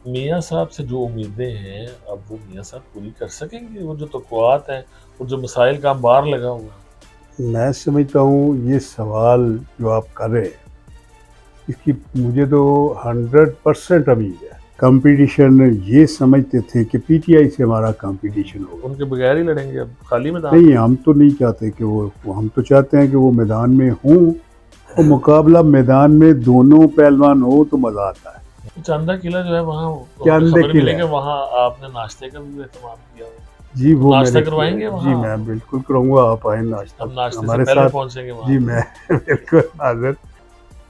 मियाँ साहब से जो उम्मीदें हैं, अब वो मियाँ साहब पूरी कर सकेंगे? वो जो तौक़ुआत हैं, वो जो मसाइल का अंबार लगा हुआ है। मैं समझता हूँ ये सवाल जो आप कर रहे हैं, इसकी मुझे तो 100% उम्मीद है। कंपटीशन ये समझते थे कि पीटीआई से हमारा कंपटीशन होगा। उनके बगैर ही लड़ेंगे अब खाली मैदान? नहीं, हम तो नहीं चाहते कि वो हम तो चाहते हैं कि वो मैदान में हों और मुकाबला मैदान में दोनों पहलवान हो तो मज़ा आता है। चांदा किला जो है वहाँ चांदे खबर मिली कि वहाँ आपने नाश्ते का भी एहतमाम किया हुआ। जी, वो नाश्ता करवाएंगे वहाँ? जी मैं बिल्कुल करूँगा, आप आए नाश्ता हम नाश्ते हमारे से पहले साथ पहुँचेंगे वहाँ। जी मैं बिल्कुल हाजिर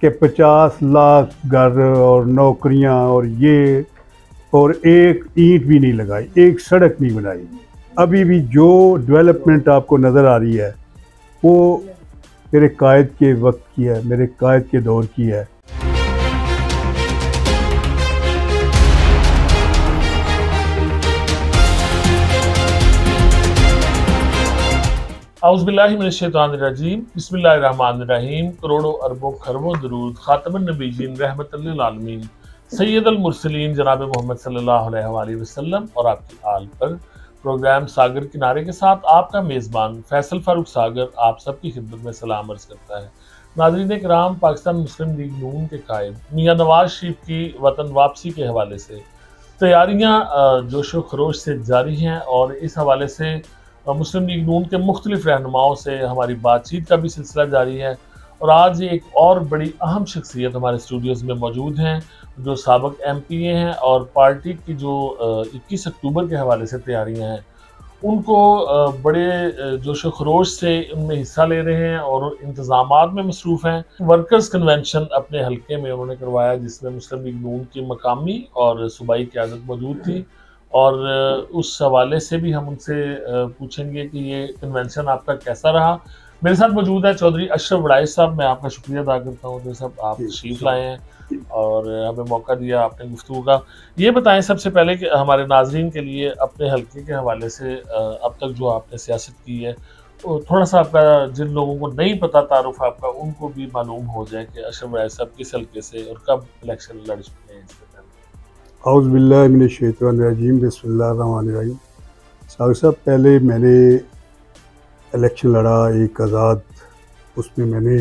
कि 50 लाख घर और नौकरियां और ये और एक ईंट भी नहीं लगाई, एक सड़क नहीं बनाई। अभी भी जो डेवलपमेंट आपको नज़र आ रही है वो मेरे कायद के वक्त की है, मेरे कायद के दौर की है। औज़ुबिल्लाहिमिनश्शैतानिर्रजीम, बिस्मिल्लाहिर्रहमानिर्रहीम। करोड़ों अरबों खरबों दुरूद खातमुन नबीयीन रहमतुल लिल आलमीन सैयदुल मुरसलीन जनाब मोहम्मद सल्लल्लाहु अलैहि वसल्लम और आपकी आल पर। प्रोग्राम सागर किनारे के साथ आपका मेज़बान फैसल फारूक सागर आप सबकी खिदमत में सलाम अर्ज़ करता है। नाज़रीन किराम, पाकिस्तान मुस्लिम लीग नून के कायद मियाँ नवाज शरीफ की वतन वापसी के हवाले से तैयारियाँ जोशो खरोश से जारी हैं और इस हवाले से मुस्लिम लीग नून के मुख्तलिफ रहनुमाओं से हमारी बातचीत का भी सिलसिला जारी है। और आज एक और बड़ी अहम शख्सियत हमारे स्टूडियोज़ में मौजूद हैं जो साबिक़ एमपीए हैं और पार्टी की जो 21 अक्टूबर के हवाले से तैयारियां हैं उनको बड़े जोशो खरोश से उनमें हिस्सा ले रहे हैं और इंतज़ामात में मसरूफ़ हैं। वर्कर्स कन्वेंशन अपने हल्के में उन्होंने करवाया जिसमें मुस्लिम लीग नून की मकामी और सूबाई क़यादत मौजूद थी और उस हवाले से भी हम उनसे पूछेंगे कि ये कन्वेंशन आपका कैसा रहा। मेरे साथ मौजूद है चौधरी अशरफ वड़ाइच साहब। मैं आपका शुक्रिया अदा करता हूँ साहब, आप तशरीफ़ लाए हैं और हमें मौका दिया आपने गुफ्तगू का। ये बताएं सबसे पहले कि हमारे नाजरीन के लिए अपने हल्के के हवाले से अब तक जो आपने सियासत की है तो थोड़ा सा आपका, जिन लोगों को नहीं पता तारुफ आपका, उनको भी मालूम हो जाए कि अशरफ वड़ाइच साहब किस हल्के से और कब इलेक्शन लड़ चुके हैं। इससे पहले औज़ुबिल्लाहिमिनश्शैतानिर्रजीम, बिस्मिल्लाहिर्रहमानिर्रहीम। सागर साहब, पहले मैंने इलेक्शन लड़ा एक आज़ाद, उसमें मैंने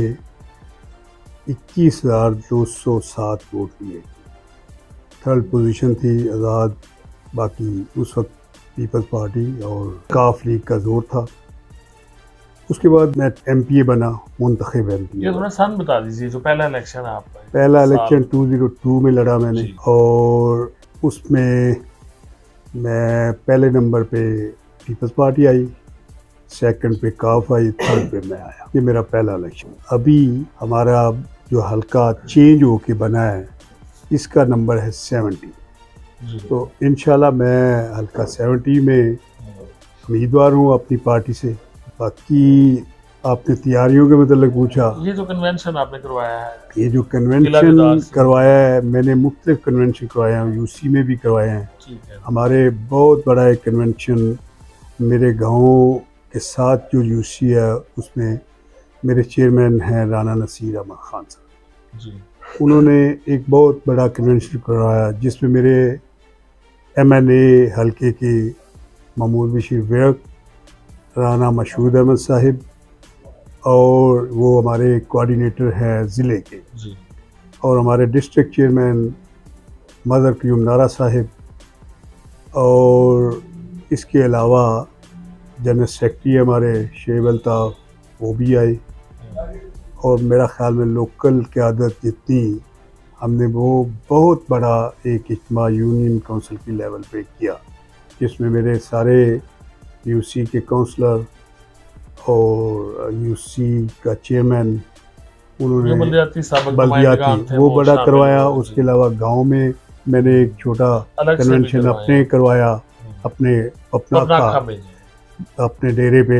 21,207 वोट लिए। थर्ड पोजीशन थी आज़ाद, बाकी उस वक्त पीपल्स पार्टी और काफ लीग का जोर था। उसके बाद मैं एमपीए बना, मुंतखब एमपीए। ये थोड़ा सन बता दीजिए जो पहला इलेक्शन है आपका। पहला इलेक्शन 2002 में लड़ा मैंने और उसमें मैं पहले नंबर पे पीपल्स पार्टी आई, सेकंड पे काफ आई, थर्ड पे मैं आया। ये मेरा पहला इलेक्शन। अभी हमारा जो हल्का चेंज होके बना है इसका नंबर है 70। तो इंशाल्लाह मैं हल्का 70 में उम्मीदवार हूँ अपनी पार्टी से। बाकी आपने तैयारियों के मतलब पूछा, ये जो कन्वेंशन आपने करवाया है, ये जो कन्वेंशन करवाया है मैंने, मुख्तलिफ कन्वेंशन करवाए हैं, यूसी में भी करवाए हैं। हमारे बहुत बड़ा एक कन्वेंशन मेरे गाँव के साथ जो यूसी है उसमें मेरे चेयरमैन हैं राना नसीर अहमद खान साहब। उन्होंने एक बहुत बड़ा कन्वेंशन करवाया जिसमें मेरे एमएनए हल्के के महमूद बशीर विरक, राना मशहूद अहमद साहिब और वो हमारे कोऑर्डिनेटर हैं ज़िले के, और हमारे डिस्ट्रिक्ट चेयरमैन मदर क्यूम नारा साहिब, और इसके अलावा जनरल सेक्रेटरी हमारे शेब अल्ताफ़ वो भी आए। और मेरा ख़्याल में लोकल क़यादत जितनी हमने वो बहुत बड़ा एक इज्तिमा यूनियन काउंसिल की लेवल पे किया जिसमें मेरे सारे यूसी के काउंसलर और यूसी का चेयरमैन, उन्होंने बल्दियाती वो बड़ा करवाया। उसके अलावा गांव में मैंने एक छोटा कन्वेंशन अपने करवाया, अपने अपने डेरे पे।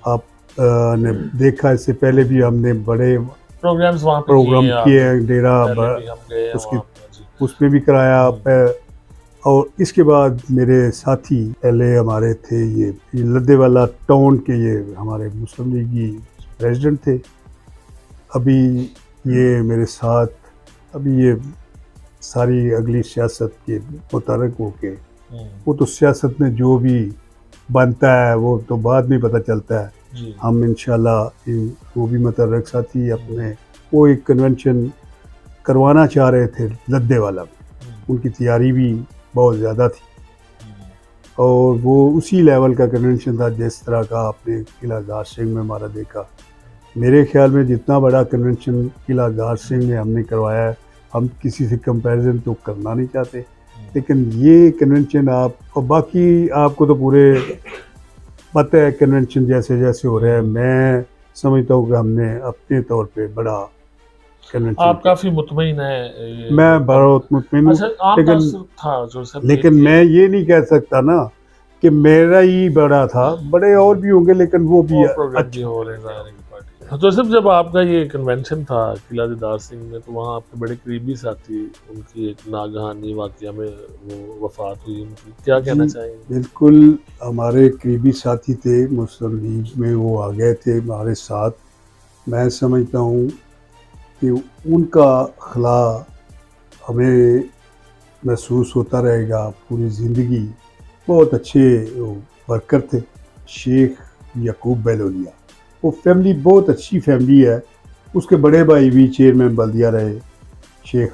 आप ने देखा इससे पहले भी हमने बड़े प्रोग्राम किए हैं, डेरा उसकी उसमें भी कराया। और इसके बाद मेरे साथी पहले हमारे थे ये लद्देवाला टाउन के, ये हमारे मुस्लिम लीग की प्रेसिडेंट थे। अभी ये मेरे साथ अभी ये सारी अगली सियासत के मुतरक होके, वो तो सियासत में जो भी बनता है वो तो बाद में पता चलता है। हम इंशाल्लाह वो भी मुतरक साथी अपने वो एक कन्वेंशन करवाना चाह रहे थे लद्दे वाला, उनकी तैयारी भी बहुत ज़्यादा थी और वो उसी लेवल का कन्वेंशन था जिस तरह का आपने किला दार सिंह में हमारा देखा। मेरे ख्याल में जितना बड़ा कन्वेंशन किला दार सिंह में हमने करवाया है, हम किसी से कंपैरिजन तो करना नहीं चाहते, लेकिन ये कन्वेंशन आप और बाकी आपको तो पूरे पता है कन्वेंशन जैसे जैसे हो रहे हैं, मैं समझता हूँ कि हमने अपने तौर पे बड़ा कन्वेंशन। आप काफ़ी मुतमईन है? मैं बहुत मुतमईन हूँ, लेकिन मैं ये नहीं कह सकता ना कि मेरा ही बड़ा था, बड़े और भी होंगे लेकिन वो भी अच्छे हो रहे। तो सिर्फ जब आपका ये कन्वेंशन था किला दार सिंह में, तो वहाँ आपके बड़े करीबी साथी, उनकी एक नागहानी वाक़या में वो वफ़ात हुई उनकी, क्या कहना चाहेंगे? बिल्कुल, हमारे करीबी साथी थे, मुस्लिम लीग में वो आ गए थे हमारे साथ। मैं समझता हूँ कि उनका खला हमें महसूस होता रहेगा पूरी ज़िंदगी। बहुत अच्छे वर्कर थे, शेख यकूब बहलोलिया, वो फैमिली बहुत अच्छी फैमिली है। उसके बड़े भाई भी चेयरमैन बल्दिया रहे, शेख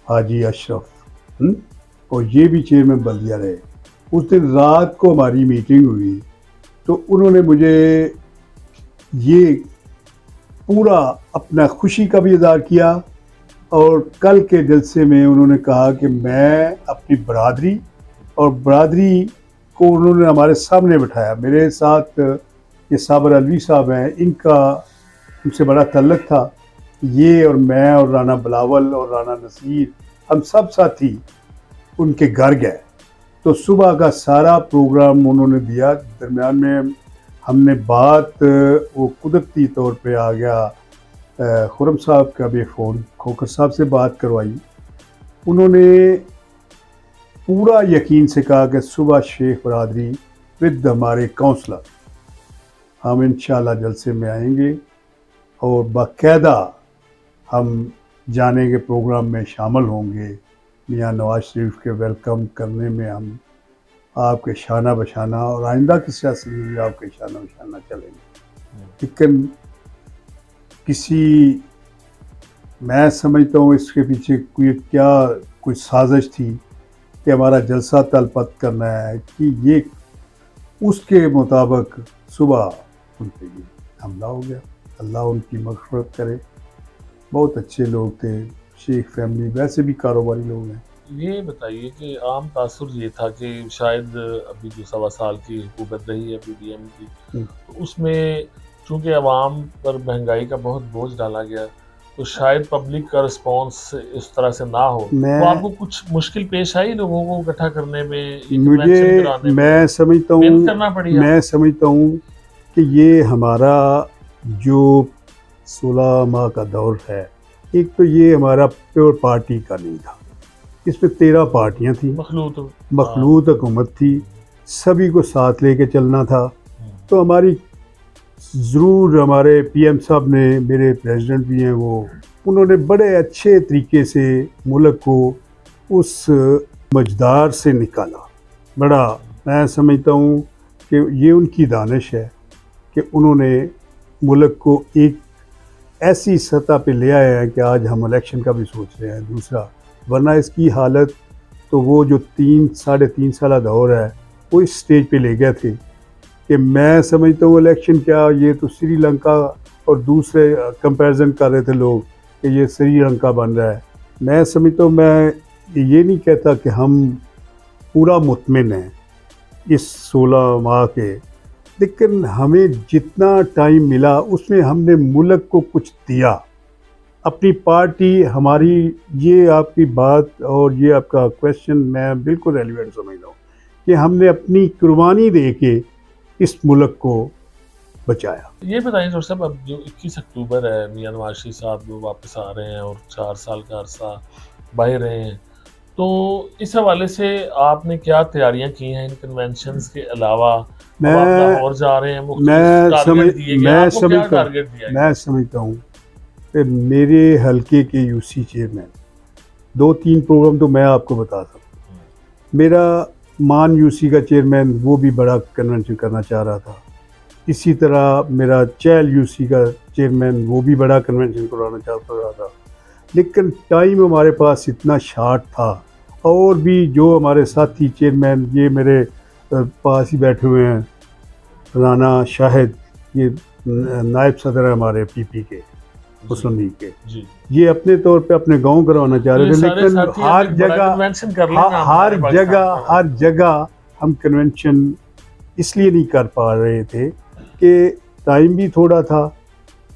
हाजी अशरफ, और ये भी चेयरमैन बल्दिया रहे। उस दिन रात को हमारी मीटिंग हुई तो उन्होंने मुझे ये पूरा अपना खुशी का भी इज़हार किया और कल के जलसे में उन्होंने कहा कि मैं अपनी बरादरी और बरादरी को उन्होंने हमारे सामने बिठाया। मेरे साथ ये साबर अलवी साहब हैं, इनका उनसे बड़ा तल्लुक़ था। ये और मैं और राना बिलावल और राना नसीर, हम सब साथी उनके घर गए। तो सुबह का सारा प्रोग्राम उन्होंने दिया। दरमियान में हमने बात, वो कुदरती तौर पे आ गया, खुरम साहब का भी फ़ोन खोकर साहब से बात करवाई। उन्होंने पूरा यकीन से कहा कि सुबह शेख बरादरी विद हमारे काउंसलर हम इंशाल्लाह जलसे में आएंगे और बाकायदा हम जाने के प्रोग्राम में शामिल होंगे। मियाँ नवाज शरीफ के वेलकम करने में हम आपके शाना बशाना और आइंदा की सियासत में भी आपके शाना बशाना चलेंगे। लेकिन मैं समझता हूँ इसके पीछे कोई साजिश थी कि हमारा जलसा तलपत करना है, कि ये उसके मुताबिक सुबह उन पर ये हमला हो गया। अल्लाह उनकी मग़फ़िरत करे। बहुत अच्छे लोग थे, शेख फैमिली, वैसे भी कारोबारी लोग हैं। ये बताइए कि आम तासुर ये था कि शायद अभी जो 1.25 साल की हुकूमत रही है PDM की, तो उसमें चूँकि अवाम पर महंगाई का बहुत बोझ डाला गया, तो शायद पब्लिक का रिस्पांस इस तरह से ना हो, तो आपको कुछ मुश्किल पेश आई लोगों को इकट्ठा करने में? मैं समझता हूँ कि ये हमारा जो 16 माह का दौर है, एक तो ये हमारा प्योर पार्टी का नहीं था, इसमें 13 पार्टियां थी, मखलूत हुकूमत थी, सभी को साथ लेके चलना था। तो हमारी ज़रूर हमारे PM साहब ने, मेरे प्रेसिडेंट भी हैं वो, उन्होंने बड़े अच्छे तरीके से मुल्क को उस मजदार से निकाला। बड़ा मैं समझता हूँ कि ये उनकी दानिश है कि उन्होंने मुल्क को एक ऐसी सतह पे ले आए हैं कि आज हम इलेक्शन का भी सोच रहे हैं। दूसरा, वरना इसकी हालत तो वो जो 3-3.5 साल दौर है वो इस स्टेज पे ले गए थे कि मैं समझता हूँ इलेक्शन क्या, ये तो श्रीलंका और दूसरे कंपैरिजन कर रहे थे लोग कि ये श्रीलंका बन रहा है। मैं समझता हूँ, मैं ये नहीं कहता कि हम पूरा मुतमिन हैं इस 16 माह के, लेकिन हमें जितना टाइम मिला उसमें हमने मुल्क को कुछ दिया। अपनी पार्टी हमारी, ये आपकी बात और ये आपका क्वेश्चन मैं बिल्कुल रेलिवेंट समझ रहा हूँ कि हमने अपनी कुर्बानी दे के इस मुल्क को बचाया। ये बताइए डॉक्टर साहब, अब जो 21 अक्टूबर है, मियां नवाज शरीफ साहब वापस आ रहे हैं और 4 साल का अरसा बाहर रहे हैं, तो इस हवाले से आपने क्या तैयारियां की हैं इन कन्वेंशंस के अलावा? और जा रहे हैं, मैं समझता हूँ कि मेरे हल्के के UC चेयरमैन 2-3 प्रोग्राम तो मैं आपको बता सकता हूँ। मेरा मान यूसी का चेयरमैन वो भी बड़ा कन्वेंशन करना चाह रहा था। इसी तरह मेरा चैल यूसी का चेयरमैन वो भी बड़ा कन्वेंशन कराना चाहता रहा था, लेकिन टाइम हमारे पास इतना शॉर्ट था। और भी जो हमारे साथी चेयरमैन ये मेरे पास ही बैठे हुए हैं, राना शाहिद, ये नायब सदर है हमारे पीपी के, मुस्लिम लीग के, ये अपने तौर पे अपने गांव करवाना चाह रहे थे, लेकिन हर जगह हम कन्वेंशन इसलिए नहीं कर पा रहे थे कि टाइम भी थोड़ा था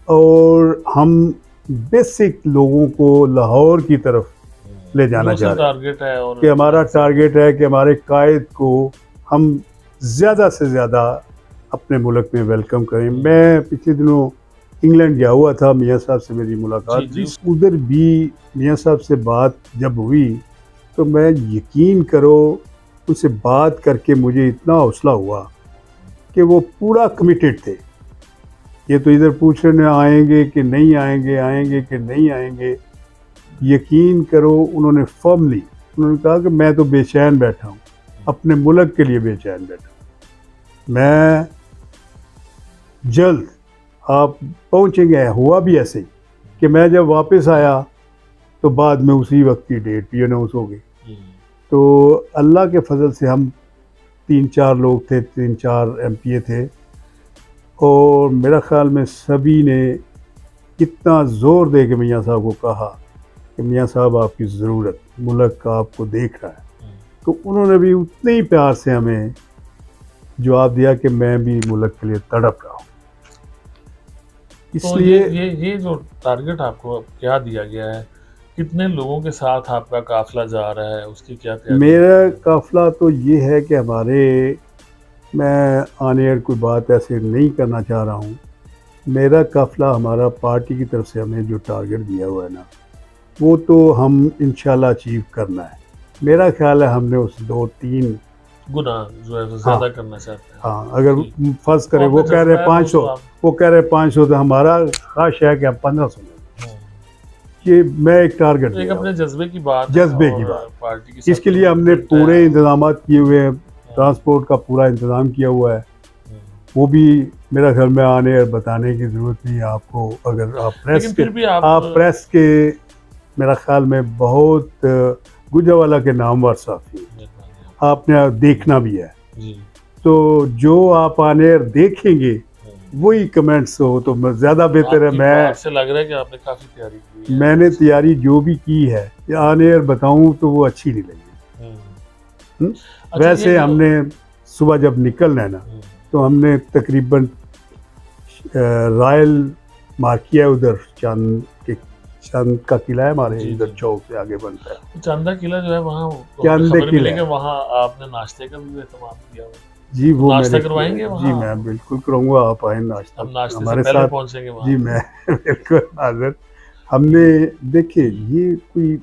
और हम बेसिक लोगों को लाहौर की तरफ ले जाना चाह रहे हैं कि हमारा टारगेट है कि हमारे कायद को हम ज़्यादा से ज़्यादा अपने मुल्क में वेलकम करें। मैं पिछले दिनों इंग्लैंड गया हुआ था, मियाँ साहब से मेरी मुलाकात थी। उधर भी मियाँ साहब से बात जब हुई तो मैं यकीन करो उनसे बात करके मुझे इतना हौसला हुआ कि वो पूरा कमिटेड थे। ये तो इधर पूछ रहे आएंगे कि नहीं आएंगे, आएंगे कि नहीं आएंगे। यकीन करो उन्होंने फर्मली उन्होंने कहा कि मैं तो बेचैन बैठा हूँ, अपने मुल्क के लिए बेचैन बैठा हूँ, मैं जल्द आप पहुँचेंगे। हुआ भी ऐसे ही कि मैं जब वापस आया तो बाद में उसी वक्त की डेट भी अनाउंस हो गई। तो अल्लाह के फजल से हम 3-4 लोग थे, 3-4 एमपीए थे, और मेरा ख्याल में सभी ने इतना ज़ोर दे के मियाँ साहब को कहा कि मियाँ साहब आपकी ज़रूरत, मुल्क का आपको देख रहा है। तो उन्होंने भी उतने ही प्यार से हमें जवाब दिया कि मैं भी मुल्क के लिए तड़प रहा हूँ। इसलिए तो ये जो टारगेट आपको क्या दिया गया है, कितने लोगों के साथ आपका काफिला जा रहा है, उसकी क्या तैयारी? मेरा काफिला तो ये है कि हमारे, मैं ऑन एयर कोई बात ऐसे नहीं करना चाह रहा हूँ, मेरा काफिला हमारा पार्टी की तरफ से हमें जो टारगेट दिया हुआ है ना, वो तो हम इंशाल्लाह अचीव करना है। मेरा ख्याल है हमने उस 2-3 गुना जो है ज़्यादा करना चाहते हैं। हाँ, अगर फर्ज करें वो कह रहे 500, वो कह रहे 500, तो हमारा ख्वाहिश है कि हम 1500 लें। ये मैं एक टारगेट, एक अपने जज्बे की बात, पार्टी की, इसके लिए हमने पूरे इंतजाम किए हुए हैं, ट्रांसपोर्ट का पूरा इंतज़ाम किया हुआ है। वो भी मेरा घर में आने और बताने की ज़रूरत नहीं है आपको। अगर आप प्रेस के मेरा ख्याल में बहुत गुजरावाला के नामवर साथी आपने देखना भी है, तो जो आप आने देखेंगे वही कमेंट्स हो तो ज़्यादा बेहतर है। मैं आपसे लग रहा है कि आपने काफ़ी तैयारी की है। मैंने तैयारी जो भी की है आने बताऊं तो वो अच्छी नहीं लगी। वैसे हमने सुबह जब निकलना है ना, तो हमने तकरीबन रॉयल मार्क किया, उधर चांद का किला है हमारे इधर चौक से आगे बनता है। चांदा किला जो है वहाँ, चांदे किले वहाँ आपने नाश्ते का भी एहतमाम किया हुआ? जी, वो नाश्ता करवाएंगे वहाँ? जी मैं बिल्कुल करूँगा, आप आए नाश्ता हमारे साथ पहुँचेंगे वहाँ। जी मैं बिल्कुल हाजिर। हमने देखिए ये कोई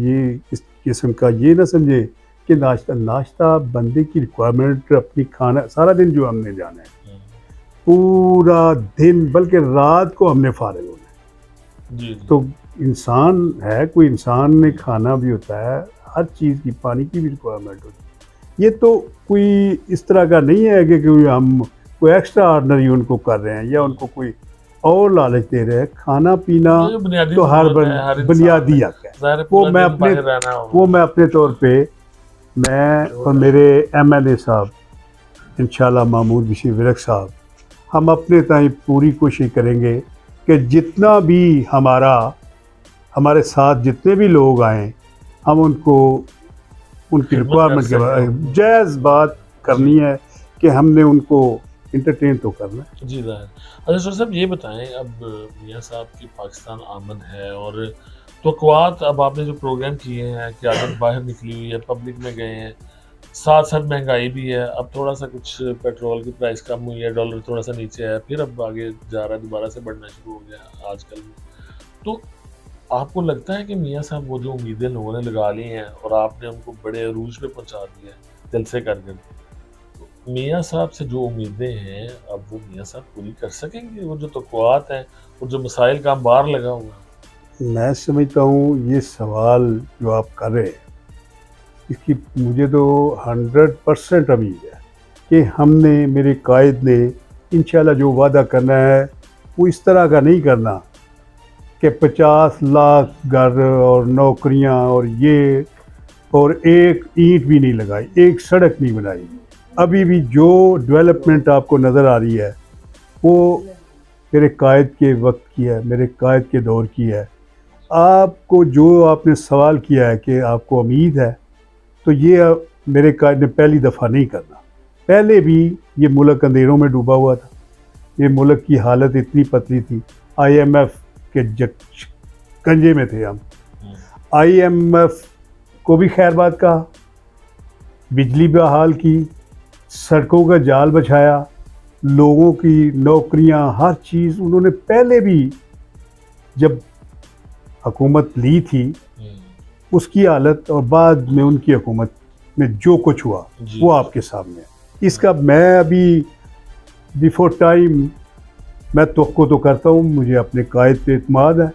ये इस किस्म का ये ना समझे कि नाश्ता बंदे की रिक्वायरमेंट, अपनी खाना सारा दिन जो हमने जाना है, पूरा दिन बल्कि रात को हमने फारिग होना है। तो इंसान है, कोई इंसान ने खाना भी होता है, हर चीज़ की, पानी की भी रिक्वायरमेंट होती है। ये तो कोई इस तरह का नहीं है कि हम कोई एक्स्ट्रा ऑर्डिनरी उनको कर रहे हैं या उनको कोई और लालच दे रहे हैं। खाना पीना तो हर बुनियादी हक है। वो मैं अपने तौर पे, मैं और मेरे MLA साहब इंशाल्लाह महमूद बशीर विरक साहब, हम अपने ताई पूरी कोशिश करेंगे कि जितना भी हमारे साथ जितने भी लोग आएँ, हम उनको उनकी रिक्वायरमेंट के बाद जायज़ बात करनी है कि हमने उनको इंटरटेन तो करना है। जी ज़ाहिर। अच्छा सर साहब ये बताएं, अब मियाँ साहब की पाकिस्तान आमद है और तवक्कुआत, अब आपने जो प्रोग्राम किए हैं, क़यादत बाहर निकली हुई है, पब्लिक में गए हैं, साथ साथ महंगाई भी है, अब थोड़ा सा कुछ पेट्रोल की प्राइस कम हुई है, डॉलर थोड़ा सा नीचे है, फिर अब आगे जा रहा है, दोबारा से बढ़ना शुरू हो गया आजकल में। तो आपको लगता है कि मियाँ साहब वो जो उम्मीदें लोगों ने लगा ली हैं और आपने उनको बड़े अरूज पे पहुंचा दिया है जलसे कर कर, तो मियाँ साहब से जो उम्मीदें हैं अब वो मियाँ साहब पूरी कर सकेंगे? वो जो तवक्कुआत हैं और जो मसाइल का अंबार लगा हुआ है? मैं समझता हूँ ये सवाल जो आप कर रहे हैं इसकी मुझे तो 100% उम्मीद है कि हमने, मेरे कायद ने इंशाल्लाह जो वादा करना है वो इस तरह का नहीं करना कि 50 लाख घर और नौकरियां और ये, और एक ईंट भी नहीं लगाई, एक सड़क नहीं बनाई। अभी भी जो डेवलपमेंट आपको नज़र आ रही है वो मेरे कायद के वक्त की है, मेरे कायद के दौर की है। आपको जो आपने सवाल किया है कि आपको उम्मीद है, तो ये मेरे कायद ने पहली दफ़ा नहीं करना। पहले भी ये मुल्क अंधेरों में डूबा हुआ था, ये मुल्क की हालत इतनी पतली थी, IMF के कंजे में थे हम। IMF को भी खैरबाद कहा, बिजली बहाल की, सड़कों का जाल बिछाया, लोगों की नौकरियां, हर चीज़ उन्होंने पहले भी जब हुकूमत ली थी उसकी हालत और बाद में उनकी हुकूमत में जो कुछ हुआ वो आपके सामने है। इसका मैं अभी बिफोर टाइम मैं तवक्को तो करता हूँ, मुझे अपने कायद पे इत्मीनान है,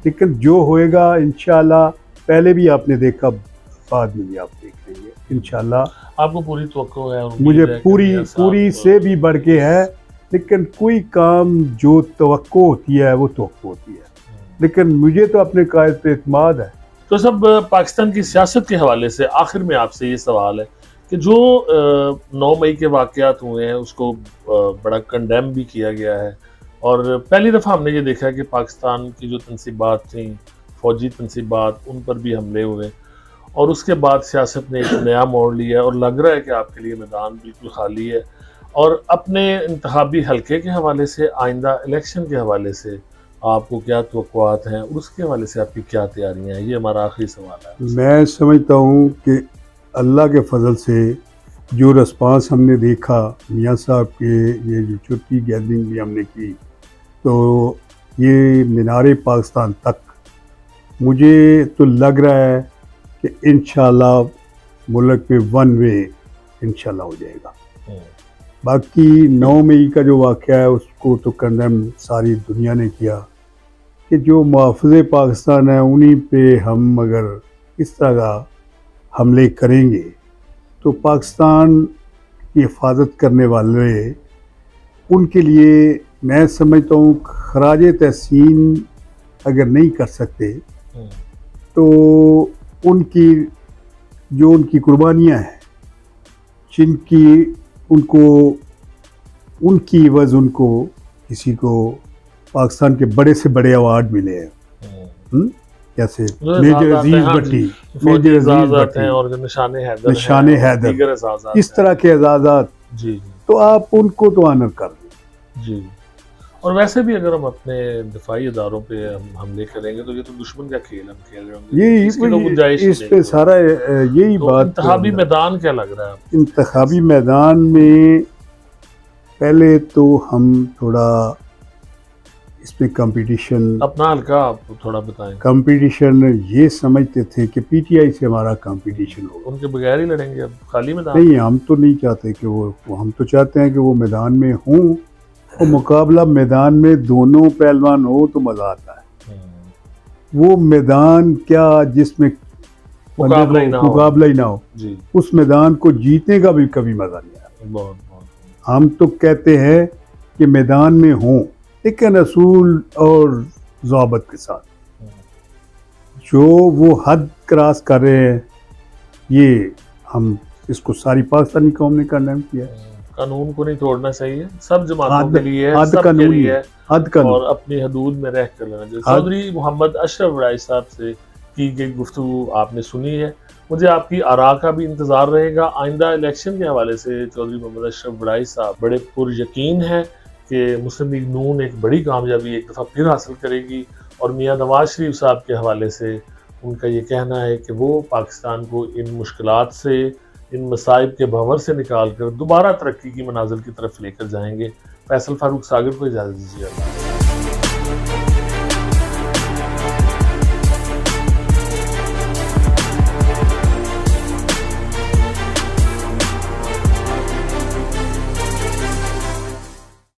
लेकिन जो होएगा इंशाल्लाह, पहले भी आपने देखा, बाद में भी आप देख लेंगे इंशाल्लाह। आपको पूरी तवक्को है और मुझे पूरी से भी बढ़ के है, लेकिन कोई काम जो तवक्को होती है वो तवक्को होती है, लेकिन मुझे तो अपने कायद पे इत्मीनान है। तो सब पाकिस्तान की सियासत के हवाले से आखिर में आपसे ये सवाल है कि जो 9 मई के वाक़यात हुए हैं उसको बड़ा कंडेम भी किया गया है, और पहली दफ़ा हमने ये देखा है कि पाकिस्तान की जो तनसीबात थी, फौजी तनसीबात, उन पर भी हमले हुए, और उसके बाद सियासत ने एक नया मोड़ लिया है और लग रहा है कि आपके लिए मैदान बिल्कुल खाली है। और अपने इंतखाबी हल्के के हवाले से, आइंदा इलेक्शन के हवाले से आपको क्या तवक्कुआत हैं और उसके हवाले से आपकी क्या तैयारियां हैं? ये हमारा आखिरी सवाल है। मैं समझता हूँ कि अल्लाह के फजल से जो रिस्पांस हमने देखा मियाँ साहब के, ये जो छुट्टी गैदरिंग भी हमने की, तो ये मीनारे पाकिस्तान तक मुझे तो लग रहा है कि इंशाल्लाह मुल्क पे वन वे इंशाल्लाह हो जाएगा। बाकी 9 मई का जो वाक़या है उसको तो कंडेम सारी दुनिया ने किया कि जो मुआफ़िज़े पाकिस्तान है उन्हीं पे हम अगर इस तरह का हमले करेंगे तो पाकिस्तान की हिफाजत करने वाले उनके लिए मैं समझता हूँ खराज तहसीन अगर नहीं कर सकते तो उनकी कुर्बानियाँ हैं, जिनकी उनकी एवज़ उनको किसी को पाकिस्तान के बड़े से बड़े अवार्ड मिले हैं, जैसे मेजर अजीज भट्टी और निशान हैदर, इस तरह के एजाज़ात, तो आप उनको तो ऑनर कर दें जी। और वैसे भी अगर हम अपने दिफाई इदारों पे हम हमले करेंगे तो ये तो दुश्मन का खेल हम खेल रहे होंगे। यही इस पे सारा यही तो बात। इंतखाबी मैदान क्या लग रहा है आपको? इंतखाबी मैदान में पहले तो हम थोड़ा इसमें कंपटीशन, अपना हल्का आप थोड़ा बताएं। कंपटीशन ये समझते थे कि PTI से हमारा कंपटीशन होगा, उनके बगैर ही लड़ेंगे। अब खाली मैदान नहीं, हम तो नहीं चाहते कि वो हम तो चाहते हैं कि वो मैदान में हों, और मुकाबला मैदान में दोनों पहलवान हो तो मज़ा आता है। वो मैदान क्या जिसमें मुकाबला ही ना हो जी। उस मैदान को जीतने का भी कभी मज़ा नहीं आता। बहुत हम तो कहते हैं कि मैदान में हों, लेकिन असूल और ज़ाबत के साथ। जो वो हद क्रॉस कर रहे हैं, ये हम इसको सारी पाकिस्तानी कौम ने कंडेम किया है। कानून को नहीं तोड़ना चाहिए, सब जमातों के लिए है, सब के लिए है, और अपनी हदूद में रह कर लेना चाहिए। चौधरी मोहम्मद अशरफ वड़ाई साहब से की गई गुफ्तगू आपने सुनी है, मुझे आपकी आरा का भी इंतज़ार रहेगा। आइंदा इलेक्शन के हवाले से चौधरी मोहम्मद अशरफ वड़ाई साहब बड़े पुरयकीन हैं कि मुस्लिम लीग नून एक बड़ी कामयाबी एक दफ़ा फिर हासिल करेगी, और मियाँ नवाज शरीफ साहब के हवाले से उनका ये कहना है कि वो पाकिस्तान को इन मुश्किलात से, इन मसाइब के भंवर से निकाल कर दोबारा तरक्की की मनाजिल की तरफ लेकर जाएंगे। फैसल फारूक सागर को इजाज़त दीजिए।